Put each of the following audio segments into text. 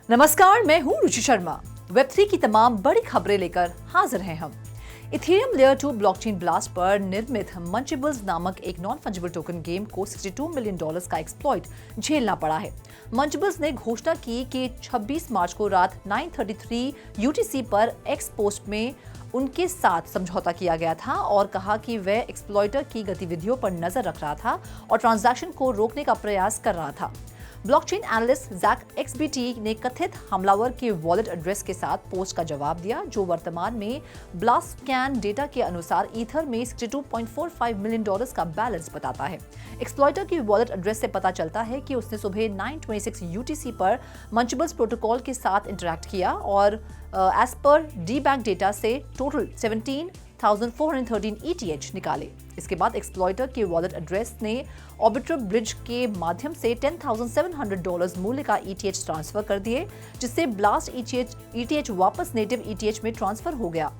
नमस्कार, मैं हूं रुचि शर्मा। वेब3 की तमाम बड़ी खबरें लेकर हाजिर हैं हम। इथेरियम लेयर 2 ब्लॉकचेन ब्लास्ट पर निर्मित मंचेबल्स नामक एक नॉन फंजिबल टोकन गेम को $62 मिलियन का एक्सप्लॉइट झेलना पड़ा है। मंचेबल्स ने घोषणा की कि 26 मार्च को रात 9:33 UTC पर एक्स पोस्ट में उनके साथ समझौता किया गया था और कहा कि वह एक्सप्लॉइटर की गतिविधियों पर नजर रख रहा था और ट्रांजैक्शन को रोकने का प्रयास कर रहा था। ब्लॉकचेन एनालिस्ट जैक एक्सबीटी ने कथित हमलावर के वॉलेट एड्रेस के साथ पोस्ट का जवाब दिया, जो वर्तमान में ब्लास्टस्कैन डेटा के अनुसार ईथर में $62.45 मिलियन का बैलेंस बताता है। एक्सप्लॉइटर की वॉलेट एड्रेस से पता चलता है कि उसने सुबह 9:26 UTC पर मंचेबल्स प्रोटोकॉल के साथ इंटरैक्ट किया और एज पर डी बैंक डेटा से टोटल 17,413 ETH निकाले। इसके बाद एक्सप्लॉइटर के वॉलेट एड्रेस ने ऑर्बिटर ब्रिज के माध्यम से $10,700 मूल्य का ETH ट्रांसफर कर दिए, जिससे ब्लास्ट ETH वापस नेटिव ETH में ट्रांसफर हो गया।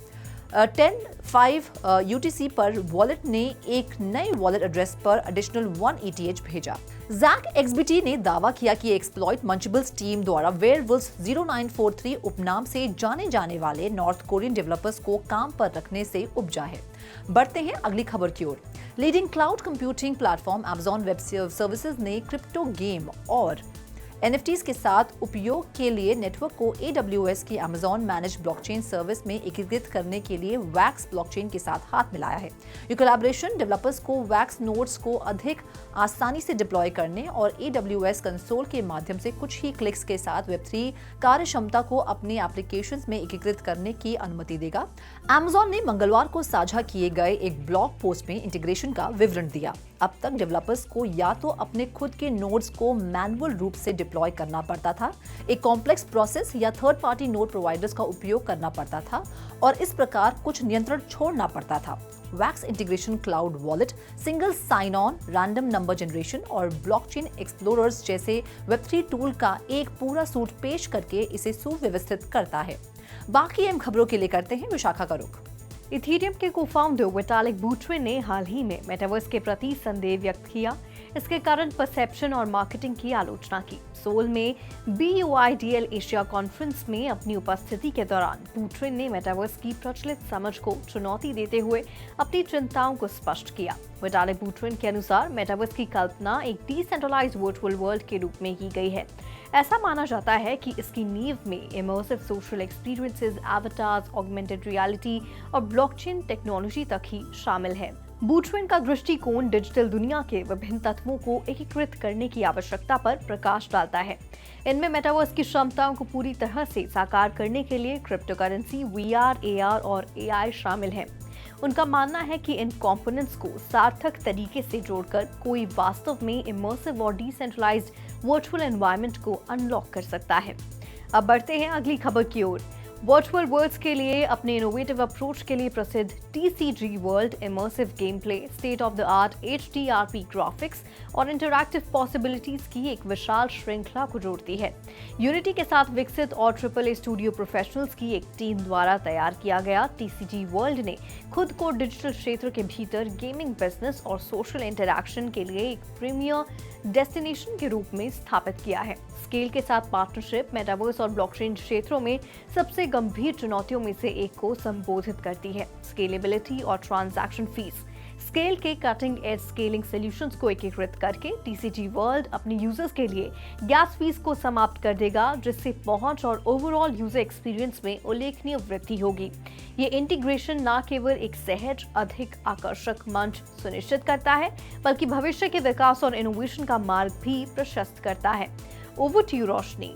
10:05 UTC पर वॉलेट ने एक नए वॉलेट एड्रेस पर एडिशनल 1 ETH भेजा। जैक एक्सबीटी ने दावा किया कि एक्सप्लॉइट मंचेबल्स टीम द्वारा वेयरवुल्व्स 0943 उपनाम से जाने जाने वाले नॉर्थ कोरियन डेवलपर्स को काम पर रखने से उपजा है। बढ़ते हैं अगली खबर की ओर। Leading cloud computing platform Amazon web services ने क्रिप्टो गेम और NFTs के साथ उपयोग के लिए नेटवर्क को AWS की Amazon मैनेज्ड ब्लॉकचेन सर्विस में एकीकृत करने के लिए वैक्स ब्लॉकचेन के साथ हाथ मिलाया है। ये कोलैबोरेशन डेवलपर्स को वैक्स नोड्स को अधिक आसानी से डिप्लॉय करने और AWS कंसोल के माध्यम से कुछ ही क्लिक्स के साथ वेब3 कार्य क्षमता को अपने एप्लीकेशंस में एकीकृत करने की अनुमति देगा। Amazon ने मंगलवार को साझा किए गए एक ब्लॉग पोस्ट में इंटीग्रेशन का विवरण दिया। अब तक डेवलपर्स को या तो अपने खुद के नोड्स को मैनुअल रूप से डिप्लॉय करना पड़ता था, एक कॉम्प्लेक्स प्रोसेस या थर्ड पार्टी नोड प्रोवाइडर्स का उपयोग करना पड़ता था और इस प्रकार कुछ नियंत्रण छोड़ना पड़ता था। वैक्स integration cloud wallet, single sign on, random number generation और ब्लॉकचेन एक्सप्लोरर्स जैसे वेब3 टूल का एक पूरा सूट पेश करके इसे सुव्यवस्थित करता है। बाकी अहम खबरों के लिए करते हैं विशाखा का रुख। इथेरियम के को-फाउंडर विटालिक बुटेरिन ने हाल ही में मेटावर्स के प्रति संदेह व्यक्त किया। इसके करंट परसेप्शन और मार्केटिंग की आलोचना की। सोल में BUIDL एशिया कॉन्फ्रेंस में अपनी उपस्थिति के दौरान बुटेरिन ने मेटावर्स की प्रचलित समझ को चुनौती देते हुए अपनी चिंताओं को स्पष्ट किया। विटालिक बुटेरिन के अनुसार मेटावर्स की कल्पना एक डिसेंट्रलाइज्ड वर्चुअल वर्ल्ड के रूप में की गई है। ऐसा माना जाता है कि इसकी नींव में immersive social experiences, avatars, augmented reality और ब्लॉकचेन टेक्नोलॉजी तक ही शामिल है। बुटेरिन का दृष्टिकोण डिजिटल दुनिया के विभिन्न तत्वों को एकीकृत करने की आवश्यकता पर प्रकाश डालता है। इनमें मेटावर्स की क्षमताओं को पूरी तरह से साकार करने के लिए क्रिप्टो करेंसी, VR, AR और AI शामिल है। उनका मानना है कि इन कंपोनेंट्स को सार्थक तरीके से जोड़कर कोई वास्तव में इमर्सिव और डिसेंट्रलाइज्ड वर्चुअल एनवायरनमेंट को अनलॉक कर सकता है। अब बढ़ते हैं अगली खबर की ओर। वर्चुअल वर्ल्ड्स के लिए अपने इनोवेटिव अप्रोच के लिए प्रसिद्ध TCG world immersive game play, state of the art HDRP graphics और इंटरैक्टिव पॉसिबिलिटीज की एक विशाल श्रृंखला को जोड़ती है। यूनिटी के साथ विकसित और AAA स्टूडियो प्रोफेशनल्स की एक टीम द्वारा तैयार किया गया TCG वर्ल्ड ने खुद को डिजिटल क्षेत्र के भीतर गेमिंग, बिजनेस और सोशल इंटरैक्शन के लिए एक प्रीमियर डेस्टिनेशन के रूप में स्थापित किया है। स्केल के साथ पार्टनरशिप मेटावर्स और ब्लॉकचेन क्षेत्रों में सबसे गंभीर चुनौतियों में से एक को संबोधित करती है। स्केलेबिलिटी और ट्रांजैक्शन फीस। स्केल के कटिंग एज स्केलिंग सॉल्यूशंस को एकीकृत करके TCG वर्ल्ड अपने यूजर्स के लिए गैस फीस को समाप्त कर देगा, जिससे पहुंच और ओवरऑल यूजर एक्सपीरियंस में उल्लेखनीय वृद्धि होगी। ये इंटीग्रेशन न केवल एक सहज, अधिक आकर्षक मंच सुनिश्चित करता है, बल्कि भविष्य के विकास और इनोवेशन का मार्ग भी प्रशस्त करता है। Over to you Roshni.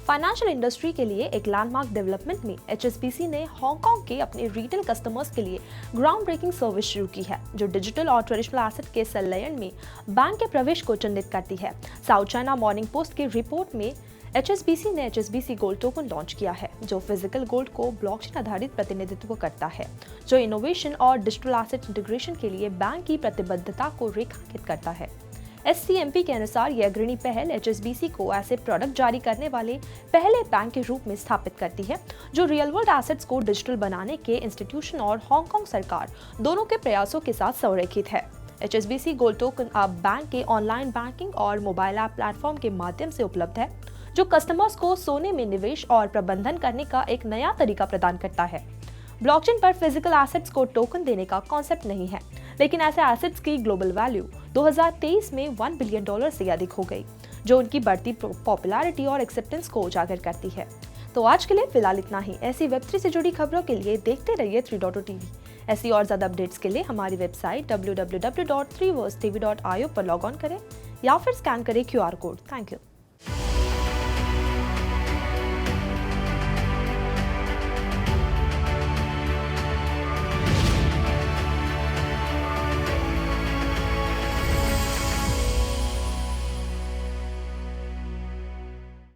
Financial industry के लिए एक लैंडमार्क डेवलपमेंट में HSBC ने हांगकांग के अपने रिटेल कस्टमर्स के लिए ग्राउंड ब्रेकिंग सर्विस शुरू की है, जो डिजिटल और ट्रेडिशनल एसेट के संलयन में बैंक के प्रवेश को चिन्हित करती है। साउथ चाइना मॉर्निंग पोस्ट की रिपोर्ट में HSBC ने HSBC गोल्ड टोकन लॉन्च किया है, जो फिजिकल गोल्ड को ब्लॉकचेन आधारित प्रतिनिधित्व करता है, जो इनोवेशन और डिजिटल एसेट इंटीग्रेशन के लिए बैंक की प्रतिबद्धता को रेखांकित करता है। SCMP के अनुसार यह अग्रणी पहल HSBC को ऐसे प्रोडक्ट जारी करने वाले पहले बैंक के रूप में स्थापित करती है, जो रियल वर्ल्ड एसेट्स को डिजिटल बनाने के इंस्टीट्यूशन और हांगकांग सरकार दोनों के प्रयासों के साथ संरेखित है। HSBC गोल्ड टोकन अब बैंक के ऑनलाइन बैंकिंग और मोबाइल ऐप प्लेटफॉर्म के माध्यम से उपलब्ध है, जो कस्टमर्स को सोने में निवेश और प्रबंधन करने का एक नया तरीका प्रदान करता है। ब्लॉकचेन पर फिजिकल एसेट्स को टोकन देने का कॉन्सेप्ट नहीं है, लेकिन ऐसे एसेट्स की ग्लोबल वैल्यू 2023 में $1 बिलियन से अधिक हो गई, जो उनकी बढ़ती पॉपुलैरिटी और एक्सेप्टेंस को उजागर करती है। तो आज के लिए फिलहाल इतना ही। ऐसी वेब3 से जुड़ी खबरों के लिए देखते रहिए 3.0 टीवी। ऐसी और ज़्यादा अपडेट्स के लिए हमारी वेबसाइट www.3versetv.io पर लॉग ऑन करें या फिर स्कैन करें QR कोड। Thank you.